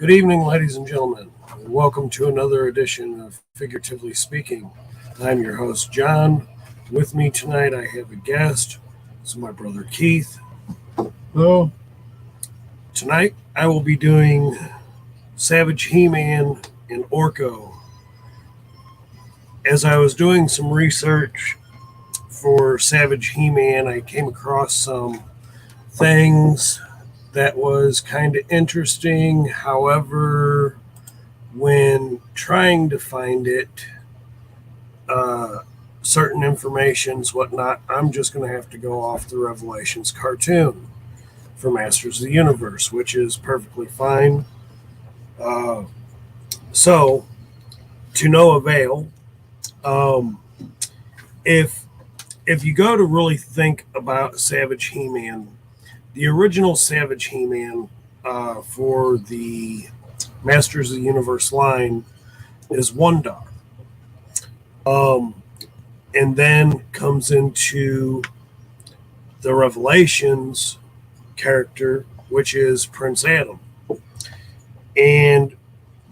Good evening, ladies and gentlemen. Welcome to another edition of Figuratively Speaking. I'm your host, John. With me tonight, I have a guest. It's my brother, Keith. Hello. Tonight, I will be doing Savage He-Man and Orko. As I was doing some research for Savage He-Man, I came across some things that was kind of interesting. However, when trying to find it, certain informations, whatnot, I'm just going to have to go off the Revelations cartoon for Masters of the Universe, which is perfectly fine. So, to no avail, if you go to really think about Savage He-Man, the original Savage He-Man for the Masters of the Universe line is Wondar. And then comes into the Revelations character, which is Prince Adam. And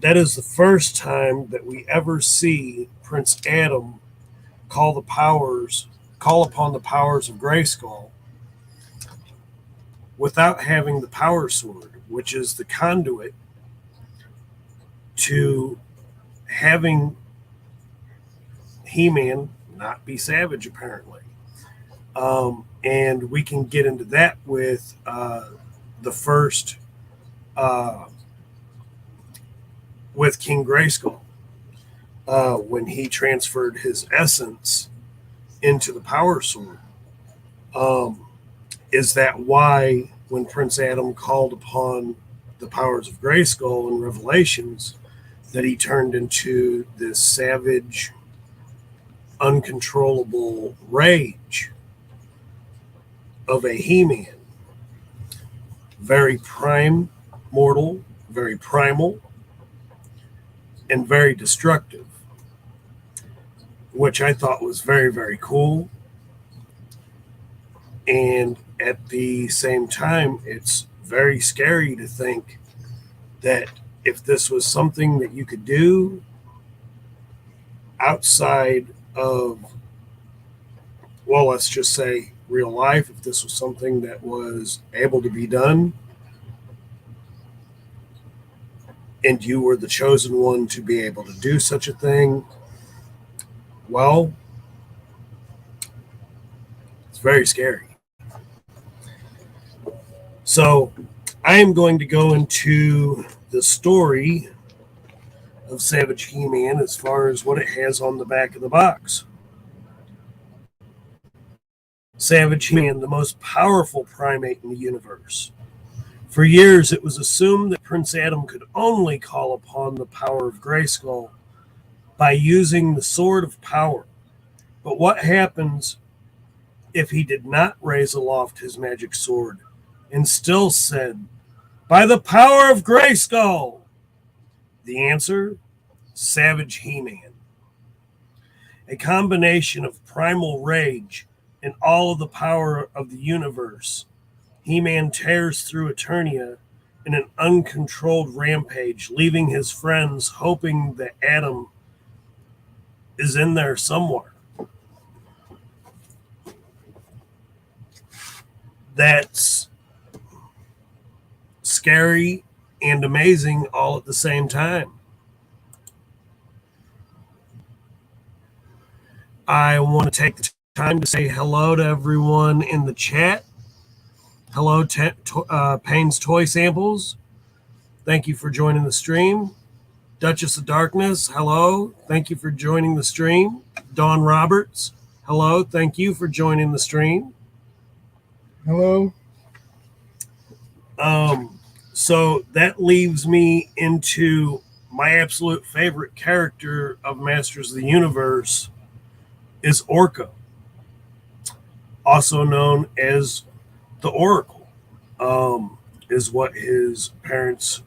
that is the first time that we ever see Prince Adam call upon the powers of Grayskull without having the power sword, which is the conduit to having He-Man not be savage, apparently. And we can get into that with the first, with King Grayskull, when he transferred his essence into the power sword. Is that why when Prince Adam called upon the powers of Grayskull in Revelations, that he turned into this savage, uncontrollable rage of a He-Man? Very mortal, very primal, and very destructive, which I thought was very, very cool. And at the same time, it's very scary to think that if this was something that you could do outside of, well, let's just say real life, if this was something that was able to be done and you were the chosen one to be able to do such a thing, well, it's very scary. So I am going to go into the story of Savage He-Man as far as what it has on the back of the box. Savage He-Man, the most powerful primate in the universe. For years, it was assumed that Prince Adam could only call upon the power of Grayskull by using the Sword of Power. But what happens if he did not raise aloft his magic sword and still said, "By the power of Grayskull"? The answer: Savage He-Man. A combination of primal rage and all of the power of the universe, He-Man tears through Eternia in an uncontrolled rampage, leaving his friends hoping that Adam is in there somewhere. That's scary and amazing all at the same time. I want to take the time to say hello to everyone in the chat. Hello, Payne's Toy Samples. Thank you for joining the stream. Duchess of Darkness, hello. Thank you for joining the stream. Dawn Roberts, hello. Thank you for joining the stream. Hello. So that leaves me into my absolute favorite character of Masters of the Universe is Orko, also known as the Oracle, is what his parents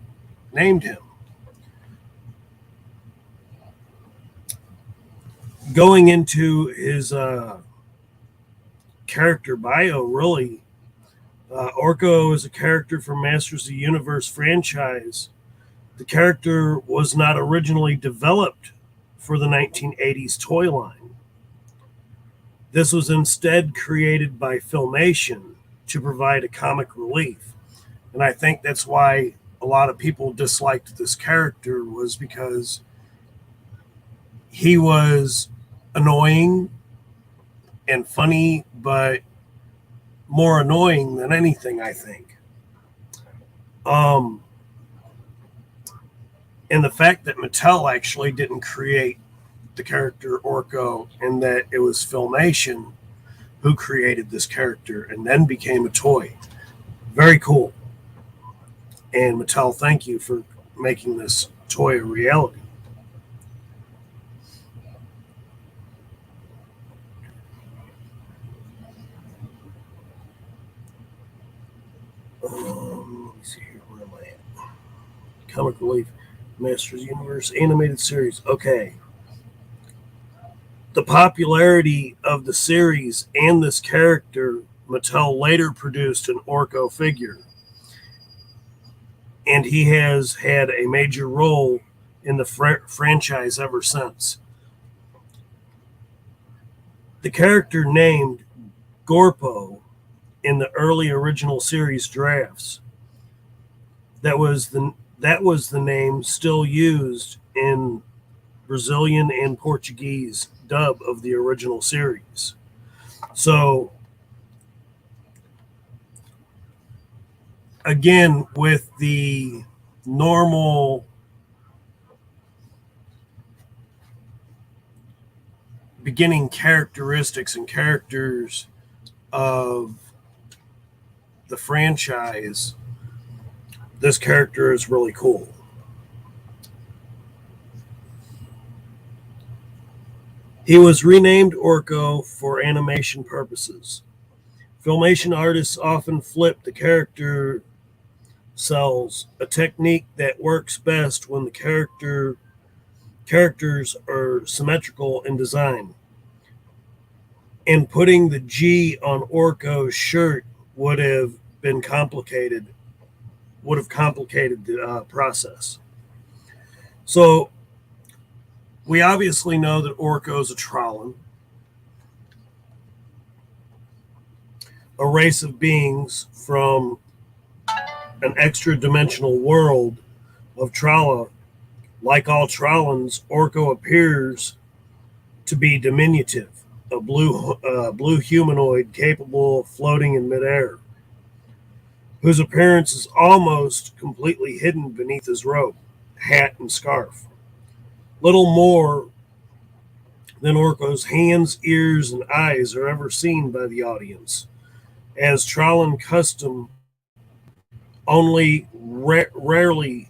named him. Going into his character bio, really, Orko is a character from Masters of the Universe franchise The character was not originally developed for the 1980s toy line. This was instead created by Filmation to provide a comic relief. And I think that's why a lot of people disliked this character, was because he was annoying and funny, but more annoying than anything, I think. And the fact that Mattel actually didn't create the character Orko, and that it was Filmation who created this character and then became a toy. Very cool. And Mattel, thank you for making this toy a reality. Let me see here. Where am I at? Comic Relief, Masters Universe animated series. Okay. The popularity of the series and this character, Mattel later produced an Orko figure. And he has had a major role in the franchise ever since. The character named Gorpo in the early original series drafts, that was the name still used in Brazilian and Portuguese dub of the original series. So again, with the normal beginning characteristics and characters of the franchise, this character is really cool. He was renamed Orko for animation purposes. Filmation artists often flip the character cells, a technique that works best when the characters are symmetrical in design. And putting the G on Orko's shirt would have complicated the process. So we obviously know that Orko is a Trollan, a race of beings from an extra-dimensional world of Tralla. Like all Trollans, Orko appears to be diminutive, a blue humanoid capable of floating in midair, whose appearance is almost completely hidden beneath his robe, hat, and scarf. Little more than Orko's hands, ears, and eyes are ever seen by the audience, as Trollan custom only rarely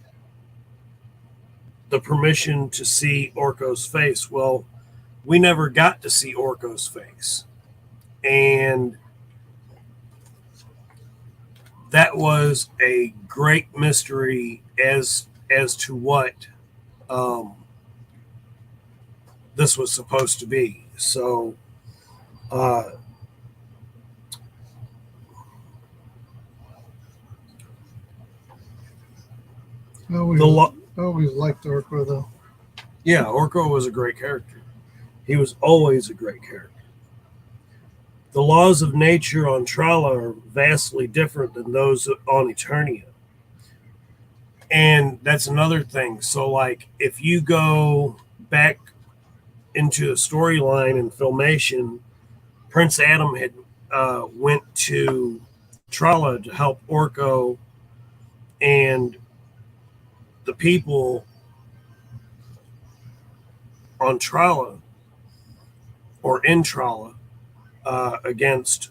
the permission to see Orko's face. Well, we never got to see Orko's face. And that was a great mystery as to what this was supposed to be. So I always liked Orko, though. Yeah, Orko was a great character. He was always a great character. The laws of nature on Tralla are vastly different than those on Eternia. And that's another thing. So, like, if you go back into a storyline in Filmation, Prince Adam had went to Tralla to help Orko and the people on Tralla, or in Tralla, against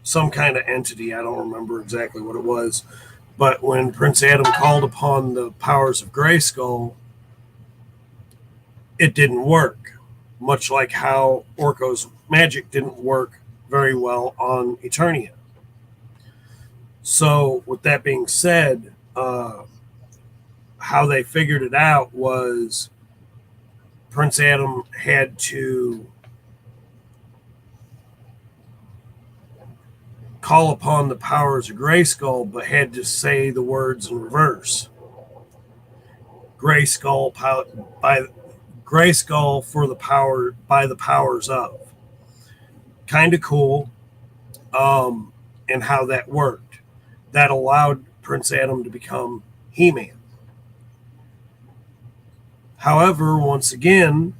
some kind of entity. I don't remember exactly what it was. But when Prince Adam called upon the powers of Grayskull, it didn't work. Much like how Orko's magic didn't work very well on Eternia. So, with that being said, how they figured it out was Prince Adam had to call upon the powers of Grayskull, but had to say the words in reverse. Grayskull by Grayskull for the power by the powers of. Kind of cool, and how that worked. That allowed Prince Adam to become He-Man. However, once again,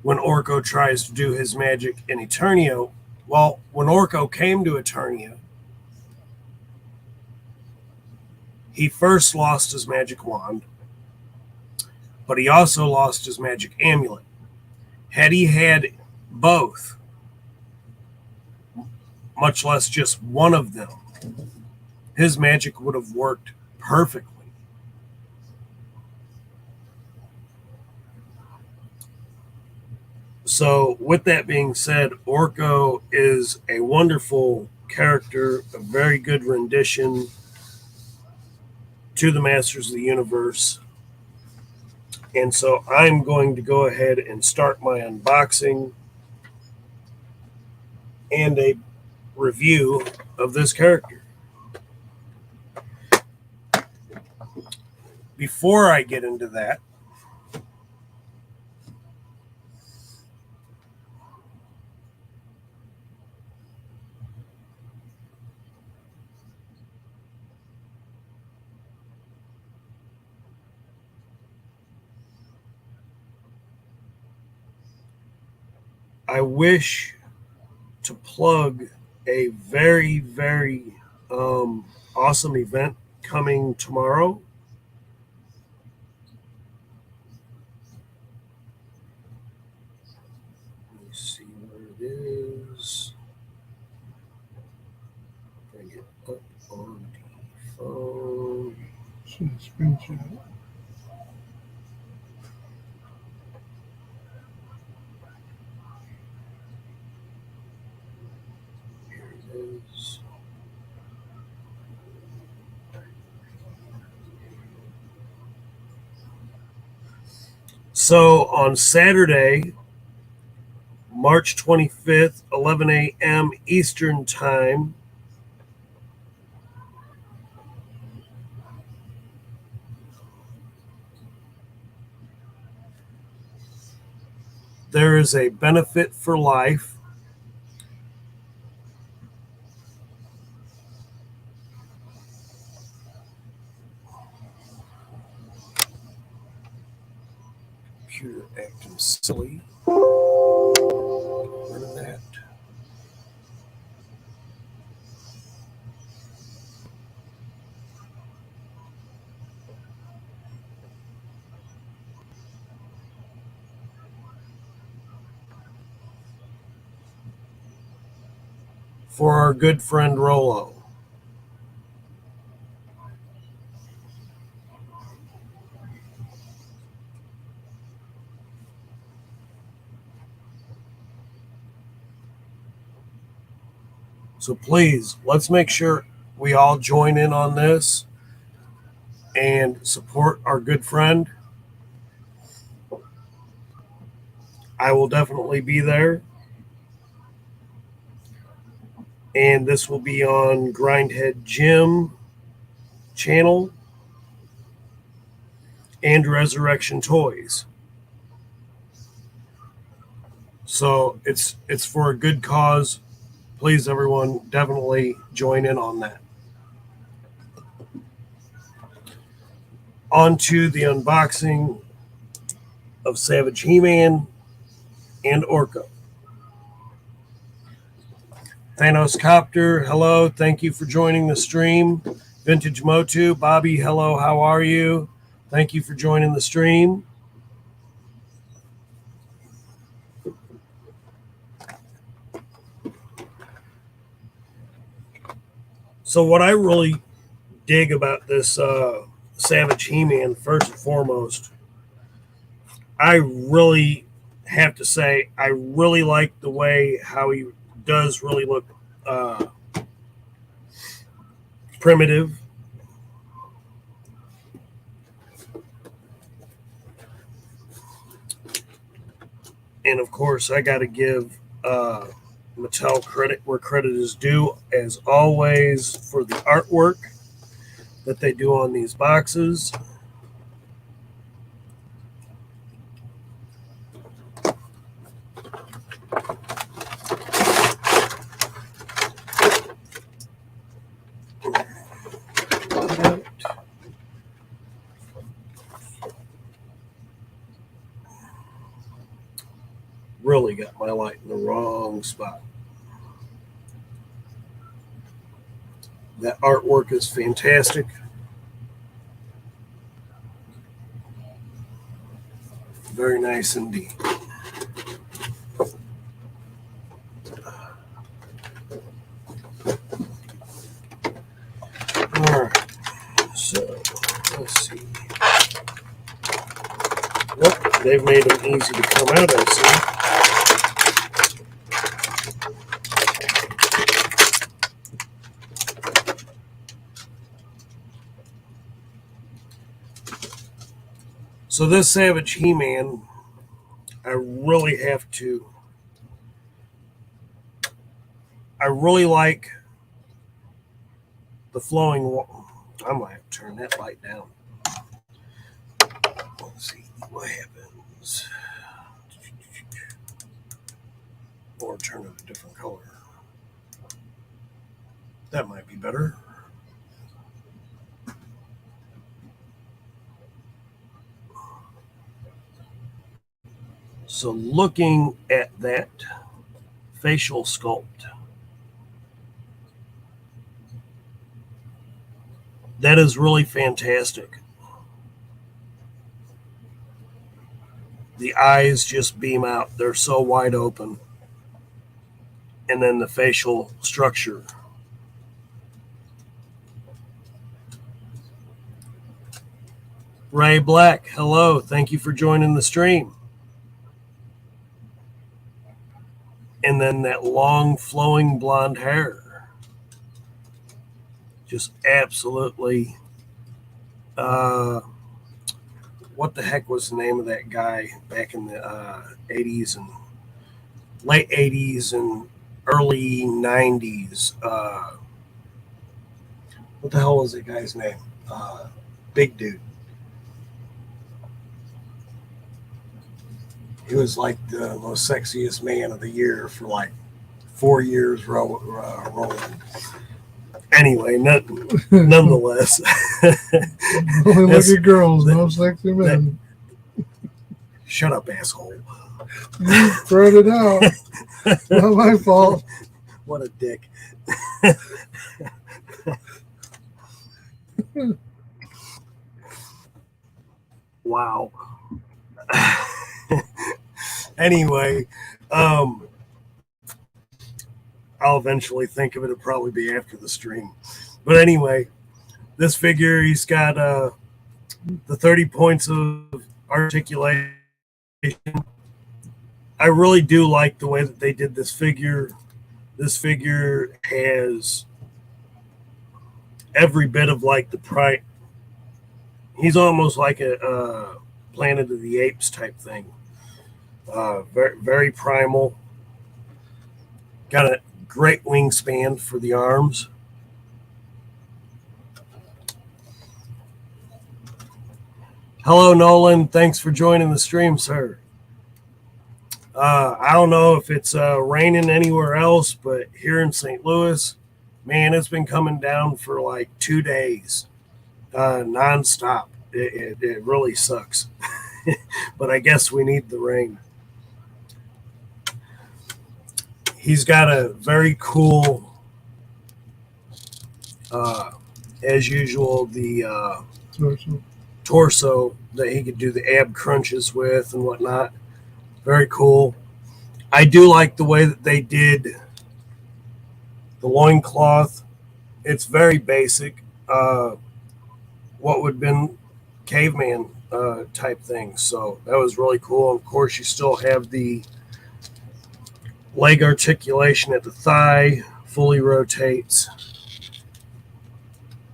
when Orko tries to do his magic in Eternia, well, when Orko came to Eternia, he first lost his magic wand, but he also lost his magic amulet. Had he had both, much less just one of them, his magic would have worked perfectly. So, with that being said, Orko is a wonderful character, a very good rendition to the Masters of the Universe. And so I'm going to go ahead and start my unboxing and a review of this character. Before I get into that, I wish to plug a very, very awesome event coming tomorrow. Let me see where it is. Bring it up on the phone. Should have screenshot. Here it is. So on Saturday, March 25th, 11 a.m. Eastern Time, there is a benefit for life. Computer acting silly. Get rid of that. For our good friend Rolo. So please, let's make sure we all join in on this and support our good friend. I will definitely be there. And this will be on Grindhead Jim channel and Resurrection Toys. So it's for a good cause. Please, everyone, definitely join in on that. On to the unboxing of Savage He-Man and Orko. Thanos Copter, hello. Thank you for joining the stream. Vintage Motu, Bobby, hello. How are you? Thank you for joining the stream. So what I really dig about this Savage He-Man, first and foremost, I really have to say I really like the way how he does really look primitive. And of course, I got to give Mattel credit where credit is due, as always, for the artwork that they do on these boxes. Really got my light in the wrong spot. That artwork is fantastic. Very nice indeed. All right, so let's see. Well, they've made them easy to come out, I see. So this Savage He-Man, I really like the flowing. I might have to turn that light down. Let's see what happens. Or turn it a different color. That might be better. So looking at that facial sculpt, that is really fantastic. The eyes just beam out. They're so wide open. And then the facial structure. Ray Black, hello. Thank you for joining the stream. And then that long flowing blonde hair. Just absolutely. What the heck was the name of that guy back in the 80s and late 80s and early 90s? What the hell was that guy's name? Big dude. He was like the most sexiest man of the year for like 4 years rolling. Anyway, nonetheless. Only look at girls, no sexy men. Shut up, asshole. You thrown it out. Not my fault. What a dick. Wow. Anyway, I'll eventually think of it. It'll probably be after the stream. But anyway, this figure, he's got the 30 points of articulation. I really do like the way that they did this figure. This figure has every bit of like the pride. He's almost like a Planet of the Apes type thing. Very, very primal. Got a great wingspan for the arms. Hello, Nolan. Thanks for joining the stream, sir. I don't know if it's raining anywhere else, but here in St. Louis, man, it's been coming down for like 2 days, nonstop. It really sucks. But I guess we need the rain. He's got a very cool, as usual, the torso that he could do the ab crunches with and whatnot. Very cool. I do like the way that they did the loincloth. It's very basic. What would have been caveman type thing. So that was really cool. And of course, you still have the leg articulation at the thigh, fully rotates.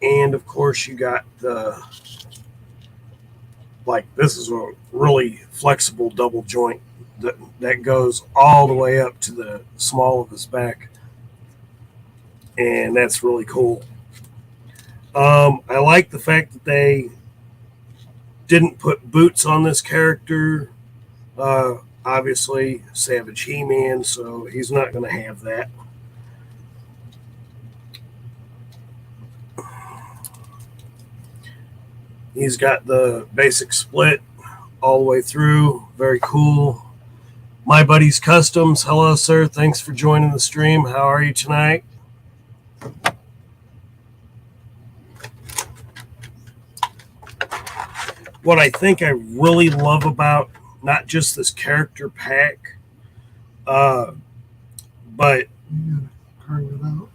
And of course, you got the, like, this is a really flexible double joint that goes all the way up to the small of his back, and that's really cool. I like the fact that they didn't put boots on this character. Obviously, Savage He-Man, so he's not going to have that. He's got the basic split all the way through. Very cool. My buddy's Customs. Hello, sir. Thanks for joining the stream. How are you tonight? What I think I really love about not just this character pack, but You gotta carve it out.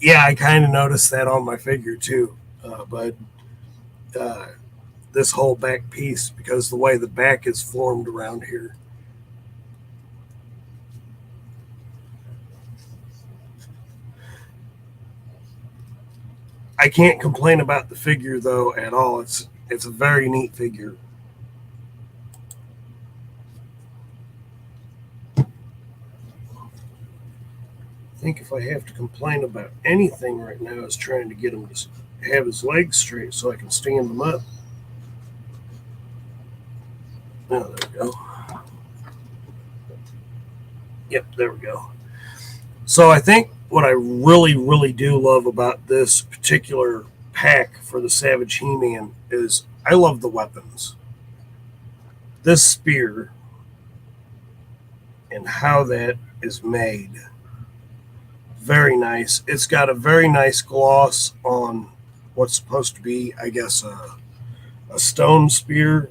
yeah, I kind of noticed that on my figure too. But this whole back piece, because the way the back is formed around here. I can't complain about the figure though at all. It's a very neat figure. I think if I have to complain about anything right now is trying to get him to have his legs straight so I can stand him up. Oh, there we go. Yep, there we go. So I think what I really, really do love about this particular pack for the Savage He-Man is I love the weapons. This spear and how that is made. Very nice. It's got a very nice gloss on what's supposed to be, I guess, a stone spear.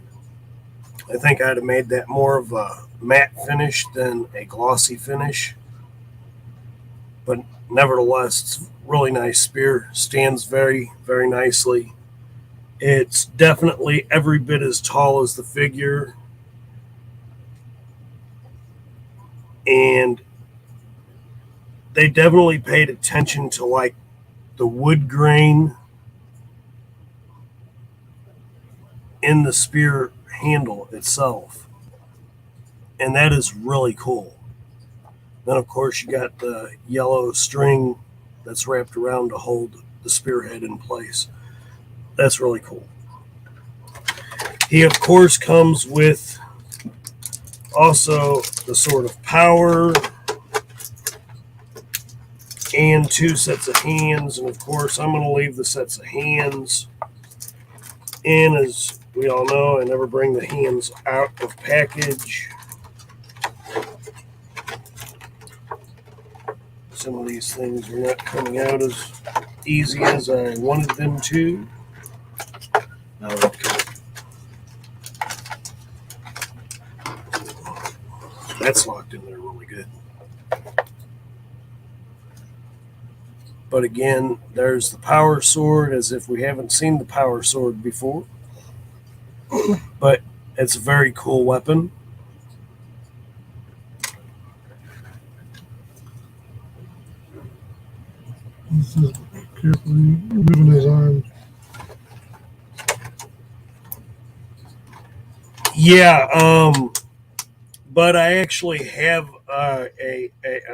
I think I'd have made that more of a matte finish than a glossy finish. But nevertheless, it's a really nice spear. Stands very, very nicely. It's definitely every bit as tall as the figure. And they definitely paid attention to like the wood grain in the spear handle itself. And that is really cool. Then, of course, you got the yellow string that's wrapped around to hold the spearhead in place. That's really cool. He, of course, comes with also the Sword of Power and 2 sets of hands. And, of course, I'm going to leave the sets of hands in. As we all know, I never bring the hands out of package. Some of these things are not coming out as easy as I wanted them to. Okay. That's locked in there really good. But again, there's the power sword, as if we haven't seen the power sword before. But it's a very cool weapon. He's just carefully moving his arm. Yeah, but I actually have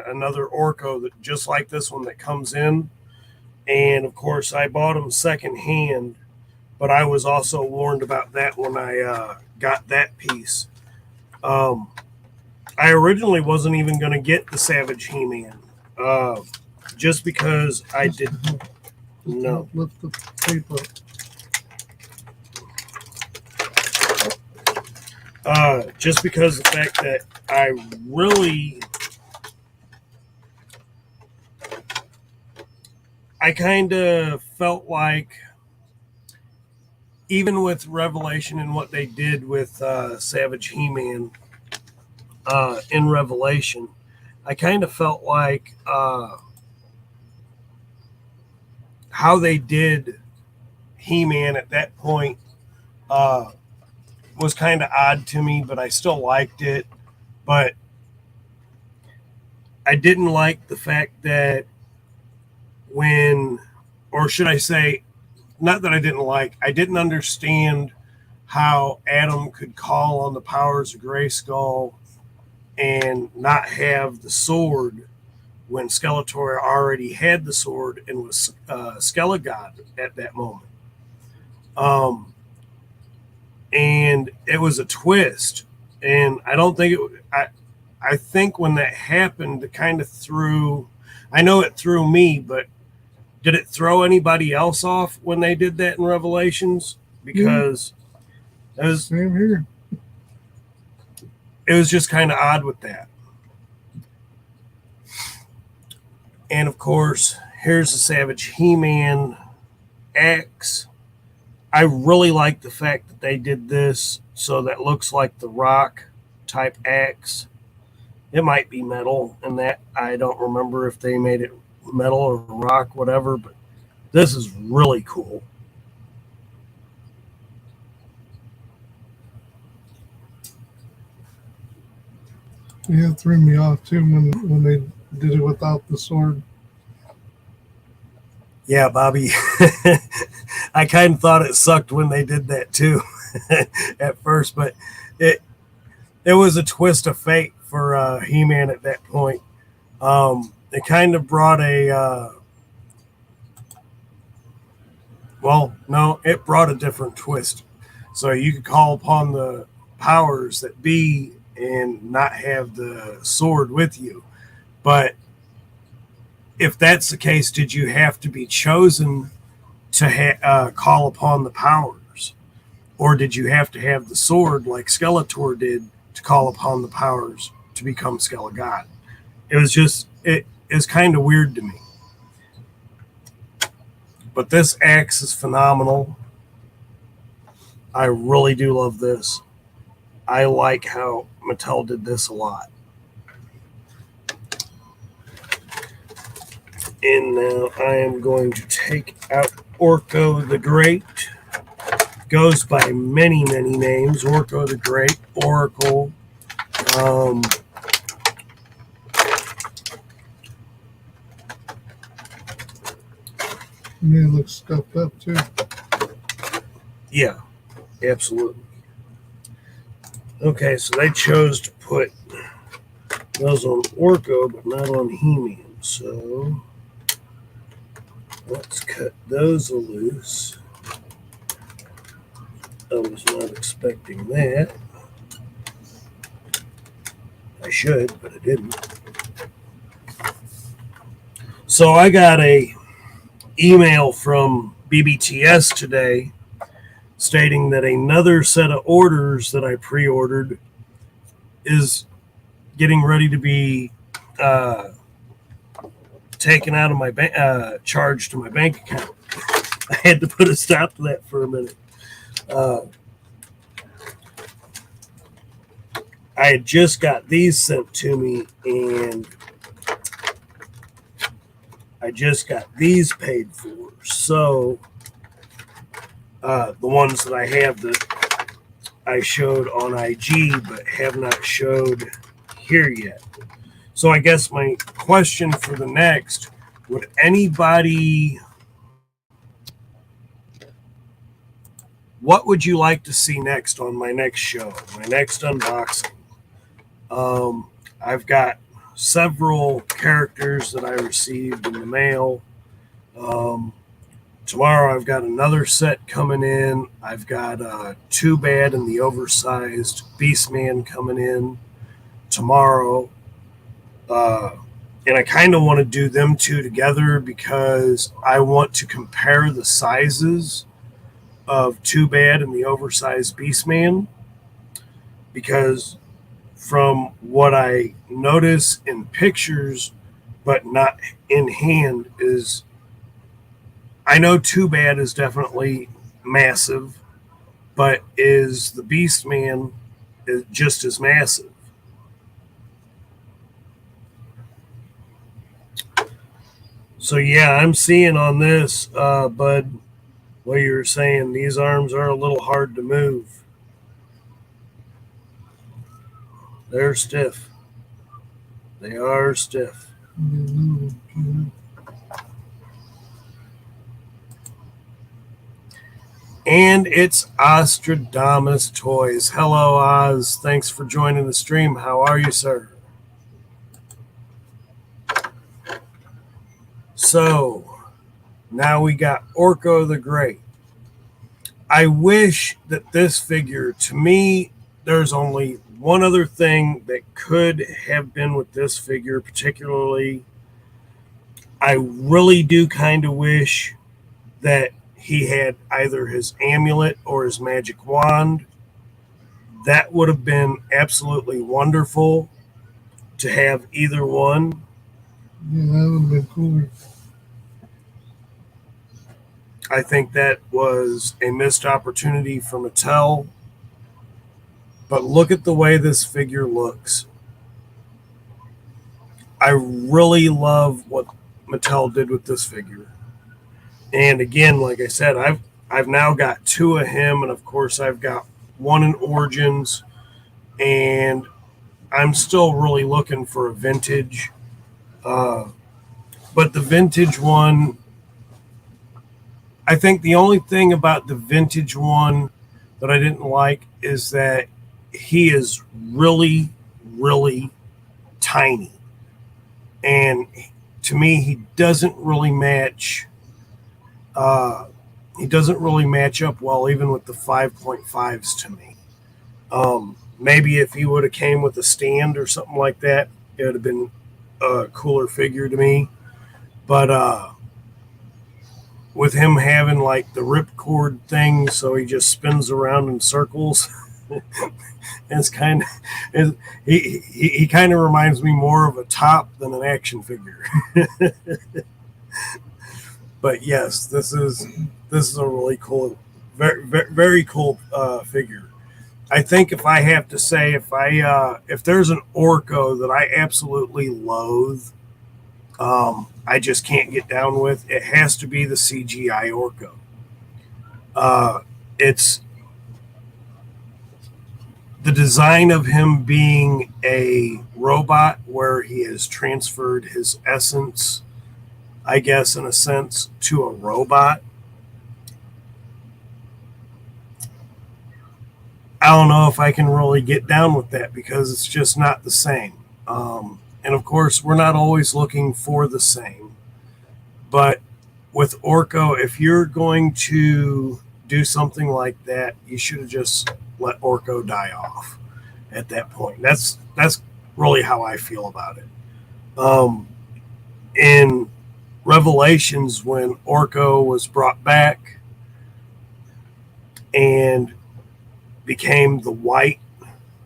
another Orko that just like this one that comes in, and of course I bought them secondhand, but I was also warned about that when I got that piece. I originally wasn't even going to get the Savage He-Man, just because I did. No. Lift the tape up. Just because of the fact that I kind of felt like, even with Revelation and what they did with Savage He-Man in Revelation, I kind of felt like how they did He-Man at that point was kind of odd to me, but I still liked it. But I didn't like the fact that when, or should I say, not that I didn't understand how Adam could call on the powers of Grayskull and not have the sword when Skeletor already had the sword and was Skelegod at that moment. And it was a twist. And I don't think I think when that happened, it kind of threw, I know it threw me, but did it throw anybody else off when they did that in Revelations? Because it was, same here. It was just kind of odd with that. And of course, here's the Savage He-Man axe. I really like the fact that they did this so that looks like the Rock type axe. It might be metal, and that I don't remember if they made it metal or rock, whatever, but this is really cool. Yeah, it threw me off too when they did it without the sword. Yeah, Bobby. I kind of thought it sucked when they did that too at first, but it was a twist of fate for He-Man at that point. It kind of brought it brought a different twist. So you could call upon the powers that be and not have the sword with you. But if that's the case, did you have to be chosen to call upon the powers? Or did you have to have the sword like Skeletor did to call upon the powers to become Skelegod? It was just, it is kind of weird to me. But this axe is phenomenal. I really do love this. I like how Mattel did this a lot. And now I am going to take out Orko the Great. Goes by many, many names. Orko the Great, Oracle. And it looks scuffed up too. Yeah, absolutely. Okay, so they chose to put those on Orko, but not on He-Man. So let's cut those loose. I was not expecting that. I should, but I didn't. So I got a email from BBTS today stating that another set of orders that I pre-ordered is getting ready to be taken out of my charged to my bank account. I had to put a stop to that for a minute. I had just got these sent to me, and I just got these paid for. So the ones that I have that I showed on IG but have not showed here yet. So I guess my question for the next, would anybody, what would you like to see next on my next show, my next unboxing? I've got several characters that I received in the mail. Tomorrow I've got another set coming in. I've got Too Bad and the Oversized Beastman coming in tomorrow. And I kind of want to do them two together because I want to compare the sizes of Too Bad and the Oversized Beastman, because from what I notice in pictures but not in hand is, I know Too Bad is definitely massive, but is the Beastman just as massive? So yeah, I'm seeing on this, Bud, what you were saying, these arms are a little hard to move. They're stiff. They are stiff. And it's Ostradamus Toys. Hello, Oz. Thanks for joining the stream. How are you, sir? So, now we got Orko the Great. I wish that this figure, to me, there's only one other thing that could have been with this figure, particularly. I really do kind of wish that he had either his amulet or his magic wand. That would have been absolutely wonderful to have either one. Yeah, that would have been cooler. I think that was a missed opportunity for Mattel. But look at the way this figure looks. I really love what Mattel did with this figure. And again, like I said, I've now got two of him, and of course I've got one in Origins, and I'm still really looking for a vintage. But the vintage one, I think the only thing about the vintage one that I didn't like is that he is really, really tiny. And to me, he doesn't really match. He doesn't really match up well, even with the 5.5s to me. Maybe if he would have came with a stand or something like that, it would have been a cooler figure to me. But with him having like the ripcord thing, so he just spins around in circles. It's kind of he kind of reminds me more of a top than an action figure. But yes, this is a really cool, very cool figure. I think if I have to say, if there's an Orko that I absolutely loathe, I just can't get down with, it has to be the CGI Orko. It's the design of him being a robot where he has transferred his essence, I guess, in a sense, to a robot. I don't know if I can really get down with that because it's just not the same. And of course, we're not always looking for the same. But with Orko, if you're going to do something like that, you should have just let Orko die off at that point. That's really how I feel about it. In Revelations, when Orko was brought back and became the white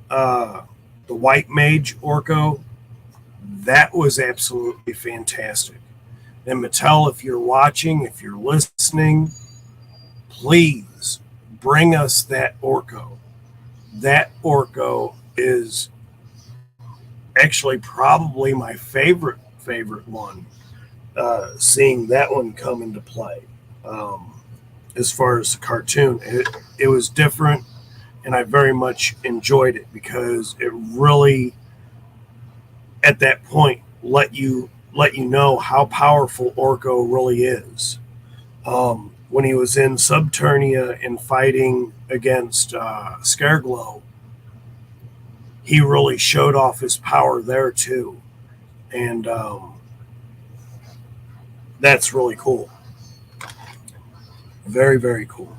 mage Orko, that was absolutely fantastic. And Mattel, if you're watching, if you're listening, please bring us that Orko. That Orko is actually probably my favorite one. Seeing that one come into play, as far as the cartoon, it was different, and I very much enjoyed it because it really, at that point, let you know how powerful Orko really is. When he was in Subternia and fighting against Scareglow, he really showed off his power there too, and that's really cool. Very, very cool.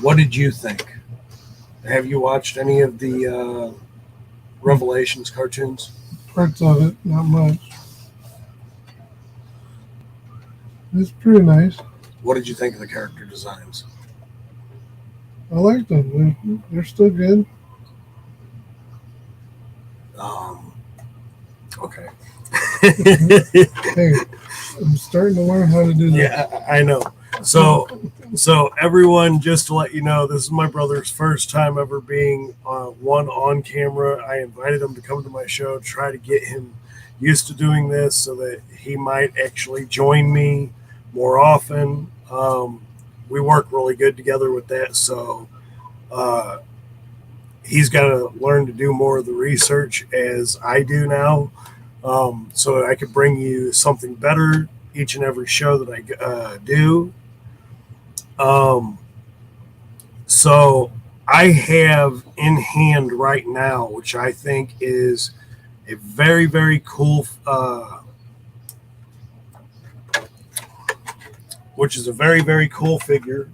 What did you think? Have you watched any of the Revelations cartoons? Parts of it, not much. It's pretty nice. What did you think of the character designs? I like them. They're still good. Okay. Hey, I'm starting to learn how to do that. Yeah, I know. So everyone, just to let you know, this is my brother's first time ever being one on camera. I invited him to come to my show to try to get him used to doing this so that he might actually join me more often. We work really good together with that. So he's got to learn to do more of the research as I do now, so that I could bring you something better each and every show that I do. So I have in hand right now, which I think is a very, very cool, which is a very, very cool figure.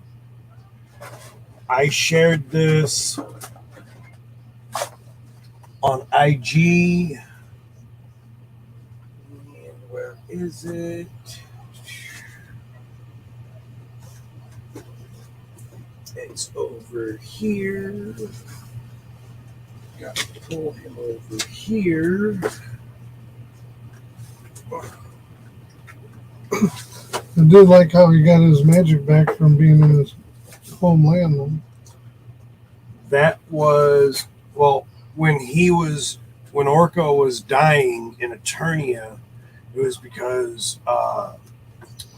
I shared this on IG. And where is it? It's over here. Got to pull him over here. I do like how he got his magic back from being in his homeland, though. That was, well, when Orko was dying in Eternia, it was because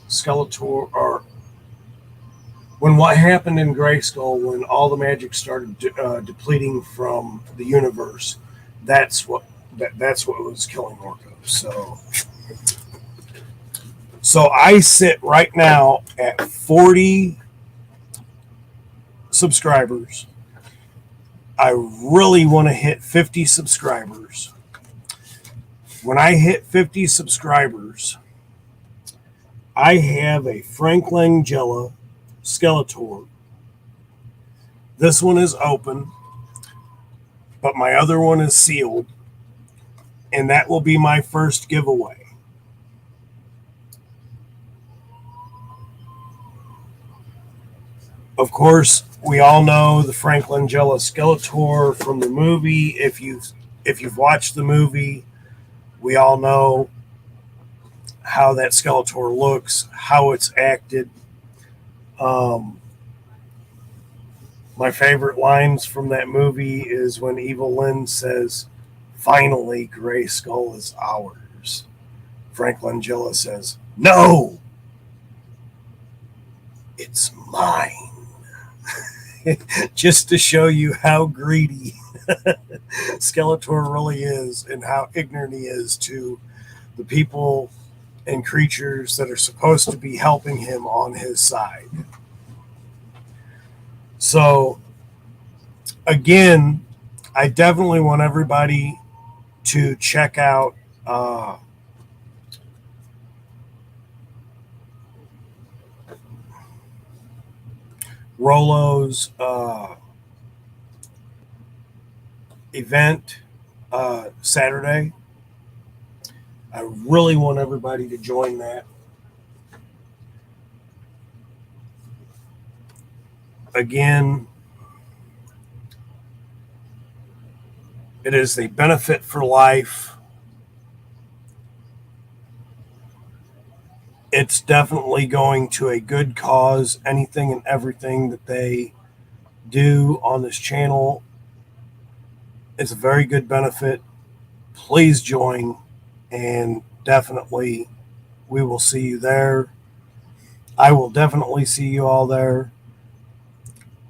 Skeletor, or when what happened in Grayskull, when all the magic started depleting from the universe, that's what was killing Orko. So I sit right now at 40 subscribers. I really want to hit 50 subscribers. When I hit 50 subscribers, I have a Frank Langella Skeletor. This one is open, but my other one is sealed, and that will be my first giveaway. Of course, we all know the Frank Langella Skeletor from the movie. If you've watched the movie, we all know how that Skeletor looks, how it's acted. My favorite lines from that movie is when Evil Lynn says, "Finally, Grayskull is ours." Frank Langella says, "No, it's mine." Just to show you how greedy Skeletor really is and how ignorant he is to the people and creatures that are supposed to be helping him on his side. So, again, I definitely want everybody to check out Rolo's event Saturday. I really want everybody to join that. Again, it is a benefit for life. It's definitely going to a good cause. Anything and everything that they do on this channel is a very good benefit. Please join, and definitely we will see you there. I will definitely see you all there.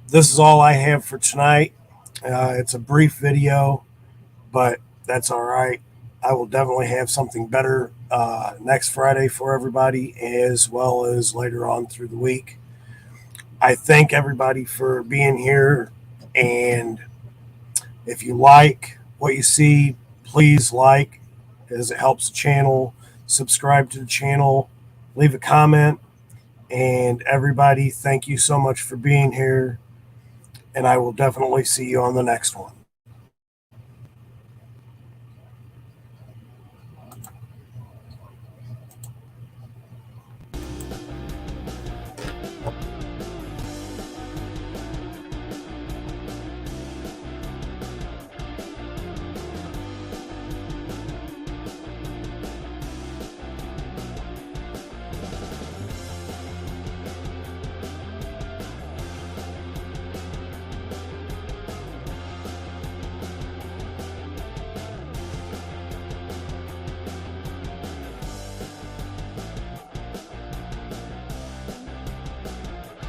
This is all I have for tonight. It's a brief video, but that's all right. I will definitely have something better next Friday for everybody, as well as later on through the week. I thank everybody for being here, and if you like what you see, please like, as it helps the channel. Subscribe to the channel, leave a comment, and everybody, thank you so much for being here, and I will definitely see you on the next one.